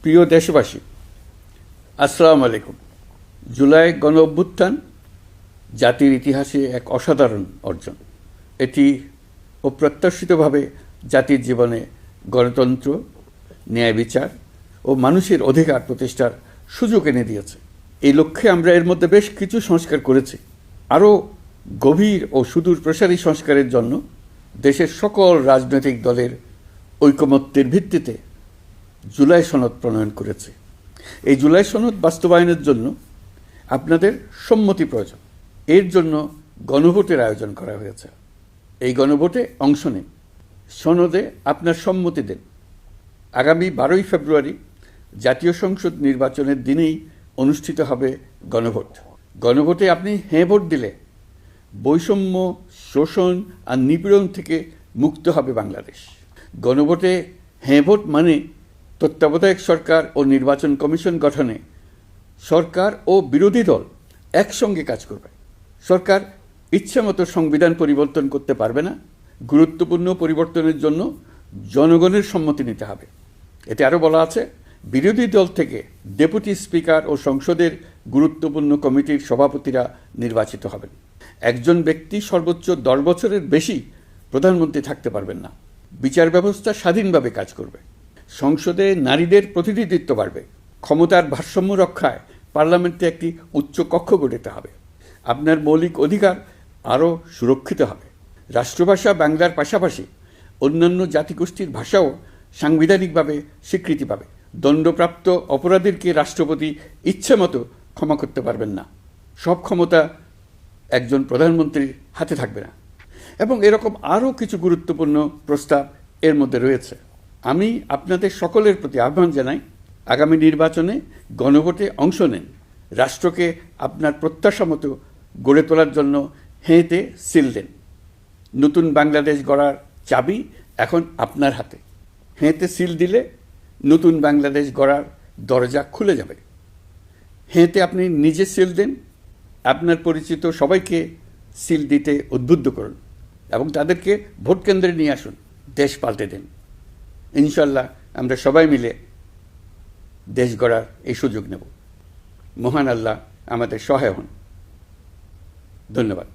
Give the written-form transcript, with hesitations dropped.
প্রিয় দেশবাসী, আসসালামু আলাইকুম। জুলাই গণ অভ্যুত্থান জাতির ইতিহাসে এক অসাধারণ অর্জন। এটি অপ্রত্যাশিতভাবে জাতির জীবনে গণতন্ত্র, ন্যায় বিচার ও মানুষের অধিকার প্রতিষ্ঠার সুযোগ এনে দিয়েছে। এই লক্ষ্যে আমরা এর মধ্যে বেশ কিছু সংস্কার করেছি। আরও গভীর ও সুদূর প্রসারী সংস্কারের জন্য দেশের সকল রাজনৈতিক দলের ঐকমত্যের ভিত্তিতে জুলাই সনদ প্রণয়ন করেছে। এই জুলাই সনদ বাস্তবায়নের জন্য আপনাদের সম্মতি প্রয়োজন। এর জন্য গণভোটের আয়োজন করা হয়েছে। এই গণভোটে অংশ নিন, সনদে আপনার সম্মতি দেন। আগামী 12ই ফেব্রুয়ারি জাতীয় সংসদ নির্বাচনের দিনেই অনুষ্ঠিত হবে গণভোট। গণভোটে আপনি হ্যাঁ ভোট দিলে বৈষম্য, শোষণ আর নিপীড়ন থেকে মুক্ত হবে বাংলাদেশ। গণভোটে হ্যাঁ ভোট মানে তত্ত্বাবধায়ক সরকার ও নির্বাচন কমিশন গঠনে সরকার ও বিরোধী দল একসঙ্গে কাজ করবে। সরকার ইচ্ছামতো সংবিধান পরিবর্তন করতে পারবে না। গুরুত্বপূর্ণ পরিবর্তনের জন্য জনগণের সম্মতি নিতে হবে। এতে আরও বলা আছে, বিরোধী দল থেকে ডেপুটি স্পিকার ও সংসদের গুরুত্বপূর্ণ কমিটির সভাপতিরা নির্বাচিত হবেন। একজন ব্যক্তি সর্বোচ্চ 10 বছরের বেশি প্রধানমন্ত্রী থাকতে পারবেন না। বিচার ব্যবস্থা স্বাধীনভাবে কাজ করবে। সংসদে নারীদের প্রতিনিধিত্ব বাড়বে। ক্ষমতার ভারসাম্য রক্ষায় পার্লামেন্টে একটি উচ্চ কক্ষ গঠিত হবে। আপনার মৌলিক অধিকার আরও সুরক্ষিত হবে। রাষ্ট্রভাষা বাংলার পাশাপাশি অন্যান্য জাতিগোষ্ঠীর ভাষাও সাংবিধানিকভাবে স্বীকৃতি পাবে। দণ্ডপ্রাপ্ত অপরাধীকে রাষ্ট্রপতি ইচ্ছেমতো ক্ষমা করতে পারবেন না। সব ক্ষমতা একজন প্রধানমন্ত্রীর হাতে থাকবে না। এবং এরকম আরও কিছু গুরুত্বপূর্ণ প্রস্তাব এর মধ্যে রয়েছে। আমি আপনাদের সকলের প্রতি আহ্বান জানাই, আগামী নির্বাচনে গণভোটে অংশ নেন। রাষ্ট্রকে আপনার প্রত্যাশা মতো গড়ে তোলার জন্য হেঁতে সিল দেন। নতুন বাংলাদেশ গড়ার চাবি এখন আপনার হাতে। হেঁতে সিল দিলে নতুন বাংলাদেশ গড়ার দরজা খুলে যাবে। হেঁতে আপনি নিজে সিল দেন, আপনার পরিচিত সবাইকে সিল দিতে উদ্বুদ্ধ করুন এবং তাদেরকে ভোট কেন্দ্রে নিয়ে আসুন। দেশ পাল্টে দেন। ইনশাল্লাহ আমরা সবাই মিলে দেশ গড়ার এই সুযোগ নেব। মহান আল্লাহ আমাদের সহায় হন। ধন্যবাদ।